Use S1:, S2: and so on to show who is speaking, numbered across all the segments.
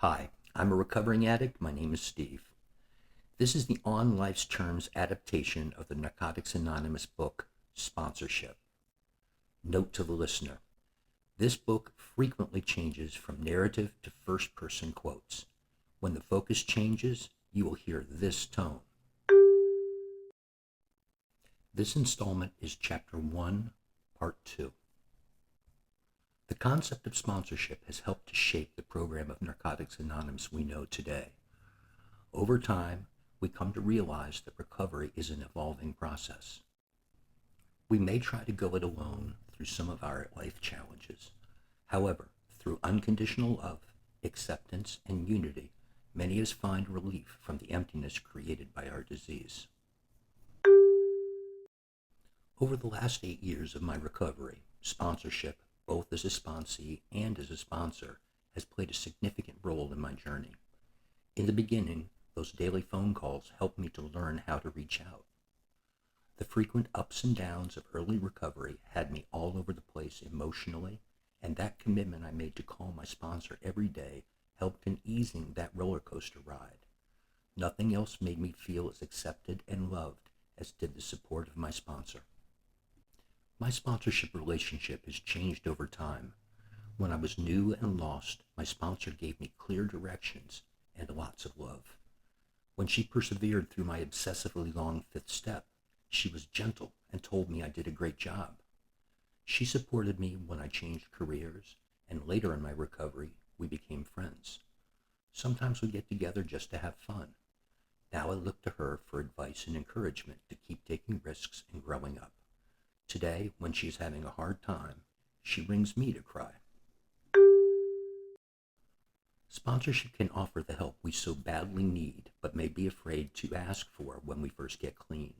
S1: Hi, I'm a recovering addict. My name is Steve. This is the On Life's Terms adaptation of the Narcotics Anonymous book, Sponsorship. Note to the listener, this book frequently changes from narrative to first-person quotes. When the focus changes, you will hear this tone. This installment is Chapter 1, Part 2. The concept of sponsorship has helped to shape the program of Narcotics Anonymous we know today. Over time, we come to realize that recovery is an evolving process. We may try to go it alone through some of our life challenges. However, through unconditional love, acceptance, and unity, many of us find relief from the emptiness created by our disease. Over the last 8 years of my recovery, sponsorship, both as a sponsee and as a sponsor, has played a significant role in my journey. In the beginning, those daily phone calls helped me to learn how to reach out. The frequent ups and downs of early recovery had me all over the place emotionally, and that commitment I made to call my sponsor every day helped in easing that roller coaster ride. Nothing else made me feel as accepted and loved as did the support of my sponsor. My sponsorship relationship has changed over time. When I was new and lost, my sponsor gave me clear directions and lots of love. When she persevered through my obsessively long fifth step, she was gentle and told me I did a great job. She supported me when I changed careers, and later in my recovery, we became friends. Sometimes we get together just to have fun. Now I look to her for advice and encouragement to keep taking risks and growing up. Today, when she's having a hard time, she rings me to cry. Sponsorship can offer the help we so badly need, but may be afraid to ask for when we first get clean.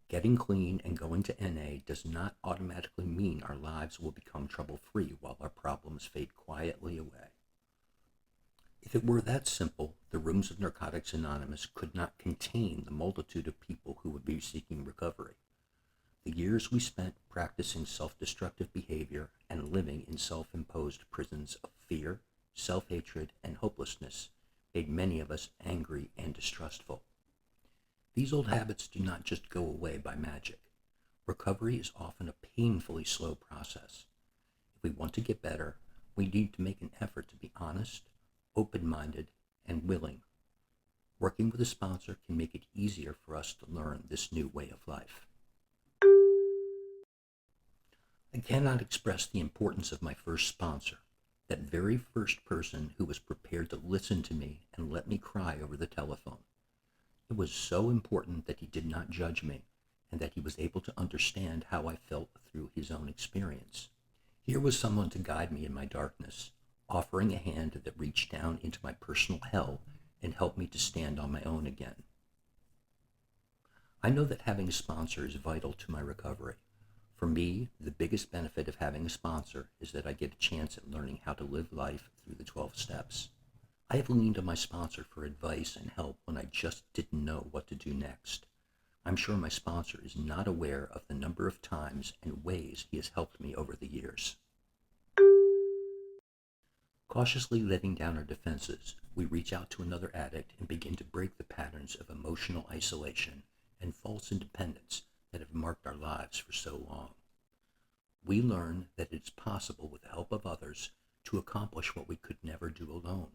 S1: Getting clean and going to NA does not automatically mean our lives will become trouble-free while our problems fade quietly away. If it were that simple, the rooms of Narcotics Anonymous could not contain the multitude of people who would be seeking recovery. The years we spent practicing self-destructive behavior and living in self-imposed prisons of fear, self-hatred, and hopelessness made many of us angry and distrustful. These old habits do not just go away by magic. Recovery is often a painfully slow process. If we want to get better, we need to make an effort to be honest, open-minded, and willing. Working with a sponsor can make it easier for us to learn this new way of life. I cannot express the importance of my first sponsor, that very first person who was prepared to listen to me and let me cry over the telephone. It was so important that he did not judge me and that he was able to understand how I felt through his own experience. Here was someone to guide me in my darkness, offering a hand that reached down into my personal hell and helped me to stand on my own again. I know that having a sponsor is vital to my recovery. For me, the biggest benefit of having a sponsor is that I get a chance at learning how to live life through the 12 steps. I have leaned on my sponsor for advice and help when I just didn't know what to do next. I'm sure my sponsor is not aware of the number of times and ways he has helped me over the years. Cautiously letting down our defenses, we reach out to another addict and begin to break the patterns of emotional isolation and false independence that have marked our lives for so long. We learn that it's possible with the help of others to accomplish what we could never do alone.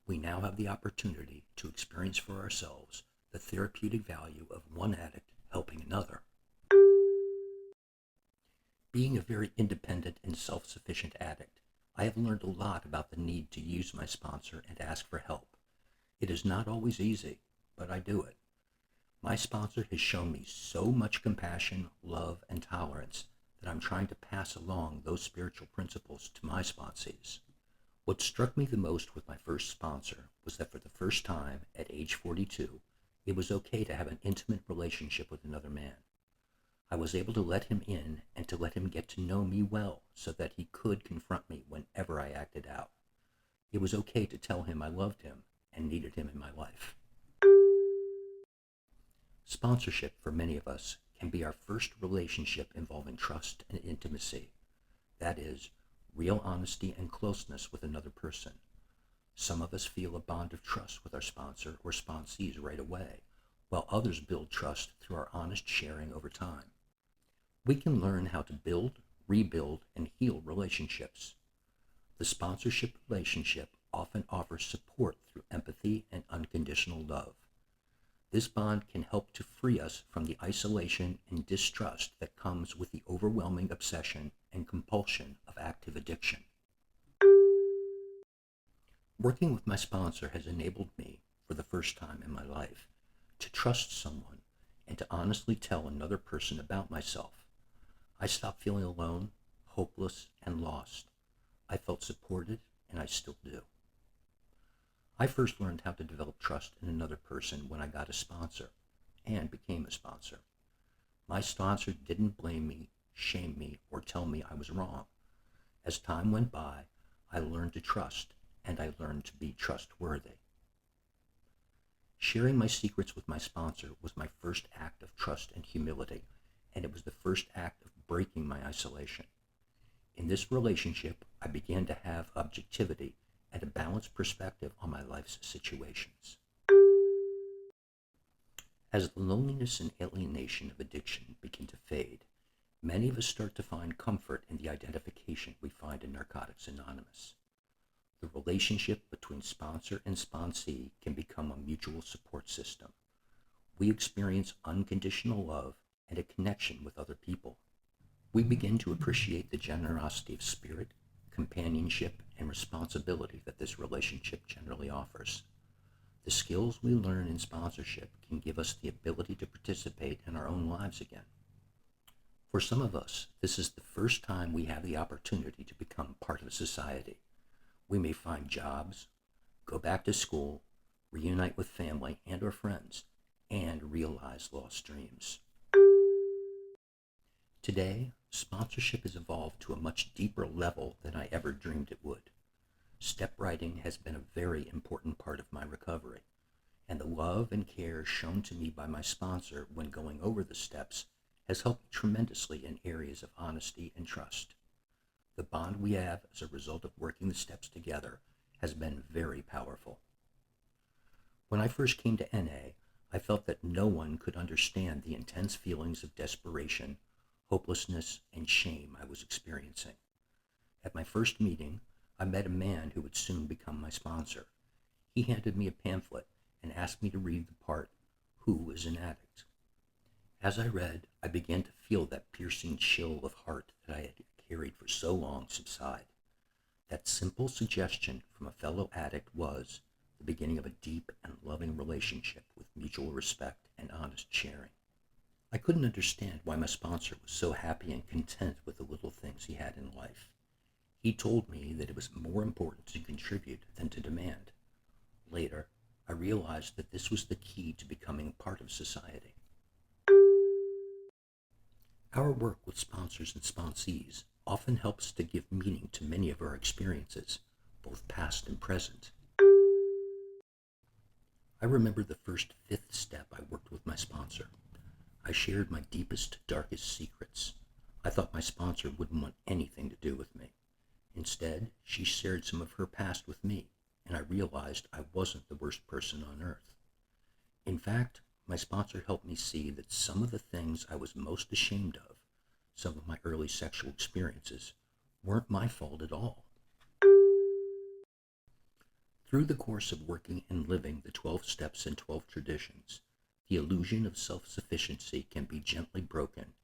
S1: We now have the opportunity to experience for ourselves the therapeutic value of one addict helping another. Being a very independent and self-sufficient addict, I have learned a lot about the need to use my sponsor and ask for help. It is not always easy, but I do it. My sponsor has shown me so much compassion, love, and tolerance that I'm trying to pass along those spiritual principles to my sponsees. What struck me the most with my first sponsor was that for the first time, at age 42, it was okay to have an intimate relationship with another man. I was able to let him in and to let him get to know me well so that he could confront me whenever I acted out. It was okay to tell him I loved him and needed him in my life. Sponsorship, for many of us, can be our first relationship involving trust and intimacy. That is, real honesty and closeness with another person. Some of us feel a bond of trust with our sponsor or sponsees right away, while others build trust through our honest sharing over time. We can learn how to build, rebuild, and heal relationships. The sponsorship relationship often offers support through empathy and unconditional love. This bond can help to free us from the isolation and distrust that comes with the overwhelming obsession and compulsion of active addiction. Working with my sponsor has enabled me, for the first time in my life, to trust someone and to honestly tell another person about myself. I stopped feeling alone, hopeless, and lost. I felt supported, and I still do. I first learned how to develop trust in another person when I got a sponsor and became a sponsor. My sponsor didn't blame me, shame me, or tell me I was wrong. As time went by, I learned to trust, and I learned to be trustworthy. Sharing my secrets with my sponsor was my first act of trust and humility, and it was the first act of breaking my isolation. In this relationship, I began to have objectivity and a balanced perspective on my life's situations. As the loneliness and alienation of addiction begin to fade, many of us start to find comfort in the identification we find in Narcotics Anonymous. The relationship between sponsor and sponsee can become a mutual support system. We experience unconditional love and a connection with other people. We begin to appreciate the generosity of spirit, companionship, and responsibility that this relationship generally offers. The skills we learn in sponsorship can give us the ability to participate in our own lives again. For some of us, this is the first time we have the opportunity to become part of society. We may find jobs, go back to school, reunite with family and or friends, and realize lost dreams. Today, sponsorship has evolved to a much deeper level than I ever dreamed it would. Step writing has been a very important part of my recovery, and the love and care shown to me by my sponsor when going over the steps has helped me tremendously in areas of honesty and trust. The bond we have as a result of working the steps together has been very powerful. When I first came to NA, I felt that no one could understand the intense feelings of desperation, hopelessness, and shame I was experiencing. At my first meeting, I met a man who would soon become my sponsor. He handed me a pamphlet and asked me to read the part, "Who is an Addict?" As I read, I began to feel that piercing chill of heart that I had carried for so long subside. That simple suggestion from a fellow addict was the beginning of a deep and loving relationship with mutual respect and honest sharing. I couldn't understand why my sponsor was so happy and content with the little things he had in life. He told me that it was more important to contribute than to demand. Later, I realized that this was the key to becoming part of society. Our work with sponsors and sponsees often helps to give meaning to many of our experiences, both past and present. I remember the first fifth step I worked with my sponsor. I shared my deepest, darkest secrets. I thought my sponsor wouldn't want anything to do with me. Instead, she shared some of her past with me, and I realized I wasn't the worst person on earth. In fact, my sponsor helped me see that some of the things I was most ashamed of, some of my early sexual experiences, weren't my fault at all. Through the course of working and living the 12 steps and 12 traditions, the illusion of self-sufficiency can be gently broken,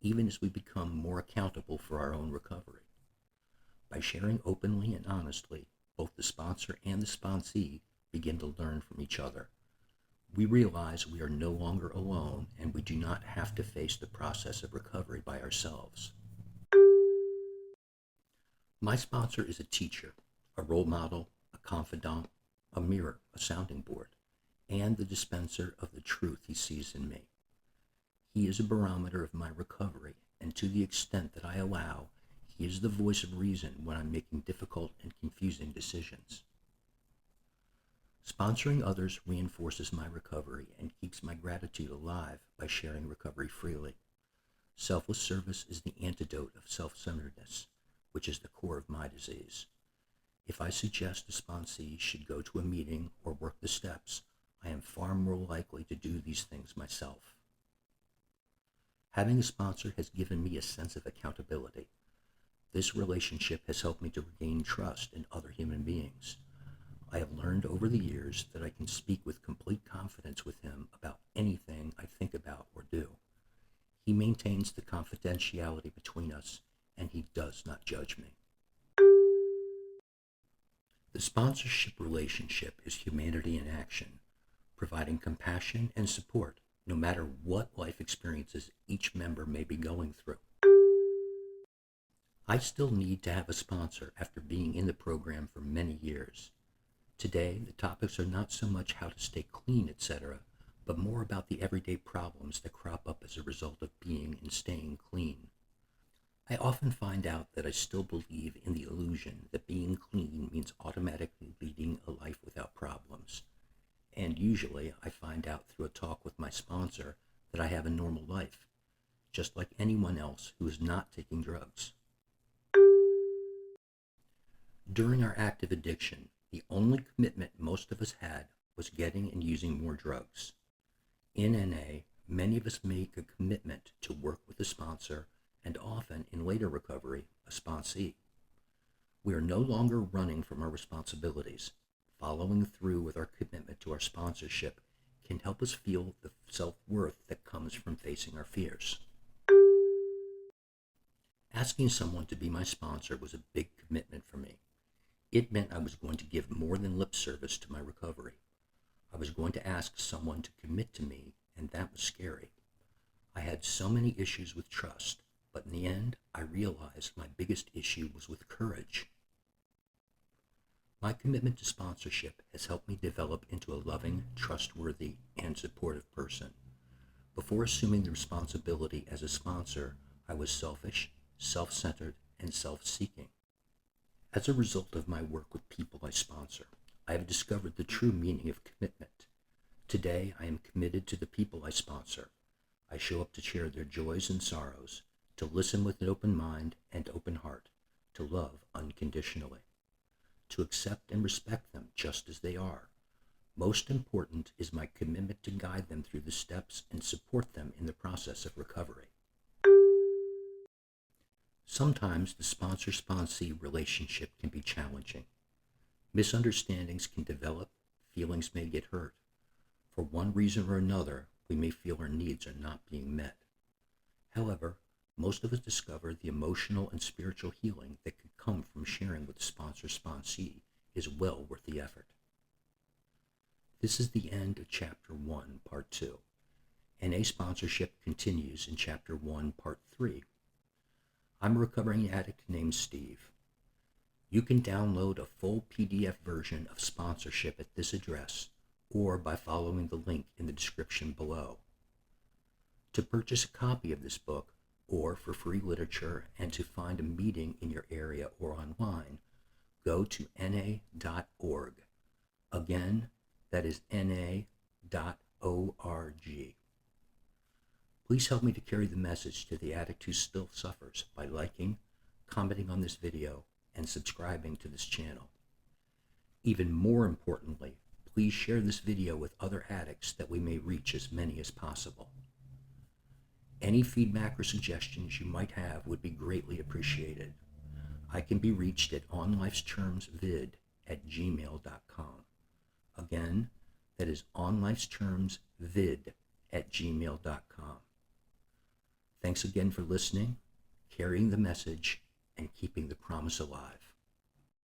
S1: even as we become more accountable for our own recovery. By sharing openly and honestly, both the sponsor and the sponsee begin to learn from each other. We realize we are no longer alone, and we do not have to face the process of recovery by ourselves. My sponsor is a teacher, a role model, a confidant, a mirror, a sounding board, and the dispenser of the truth he sees in me. He is a barometer of my recovery, and to the extent that I allow, he is the voice of reason when I'm making difficult and confusing decisions. Sponsoring others reinforces my recovery and keeps my gratitude alive by sharing recovery freely. Selfless service is the antidote of self-centeredness, which is the core of my disease. If I suggest a sponsee should go to a meeting or work the steps, I am far more likely to do these things myself. Having a sponsor has given me a sense of accountability. This relationship has helped me to regain trust in other human beings. I have learned over the years that I can speak with complete confidence with him about anything I think about or do. He maintains the confidentiality between us, and he does not judge me. The sponsorship relationship is humanity in action, providing compassion and support no matter what life experiences each member may be going through. I still need to have a sponsor after being in the program for many years. Today, the topics are not so much how to stay clean, etc., but more about the everyday problems that crop up as a result of being and staying clean. I often find out that I still believe in the illusion that being clean means automatically leading a life without problems. And usually I find out through a talk with my sponsor that I have a normal life, just like anyone else who is not taking drugs. During our active addiction, the only commitment most of us had was getting and using more drugs. In NA, many of us make a commitment to work with a sponsor and often, in later recovery, a sponsee. We are no longer running from our responsibilities. Following through with our commitment to our sponsorship can help us feel the self-worth that comes from facing our fears. Asking someone to be my sponsor was a big commitment for me. It meant I was going to give more than lip service to my recovery. I was going to ask someone to commit to me, and that was scary. I had so many issues with trust, but in the end, I realized my biggest issue was with courage. My commitment to sponsorship has helped me develop into a loving, trustworthy, and supportive person. Before assuming the responsibility as a sponsor, I was selfish, self-centered, and self-seeking. As a result of my work with people I sponsor, I have discovered the true meaning of commitment. Today, I am committed to the people I sponsor. I show up to share their joys and sorrows, to listen with an open mind and open heart, to love unconditionally, to accept and respect them just as they are. Most important is my commitment to guide them through the steps and support them in the process of recovery. Sometimes the sponsor-sponsee relationship can be challenging. Misunderstandings can develop, feelings may get hurt. For one reason or another, we may feel our needs are not being met. However, most of us discover the emotional and spiritual healing that could come from sharing with the sponsor-sponsee is well worth the effort. This is the end of Chapter 1, Part 2. NA sponsorship continues in Chapter 1, Part 3. I'm a recovering addict named Steve. You can download a full PDF version of sponsorship at this address or by following the link in the description below. To purchase a copy of this book, or for free literature and to find a meeting in your area or online, go to na.org. Again, that is na.org. Please help me to carry the message to the addict who still suffers by liking, commenting on this video, and subscribing to this channel. Even more importantly, please share this video with other addicts that we may reach as many as possible. Any feedback or suggestions you might have would be greatly appreciated. I can be reached at onlifestermsvid@gmail.com. Again, that is onlifestermsvid@gmail.com. Thanks again for listening, carrying the message, and keeping the promise alive.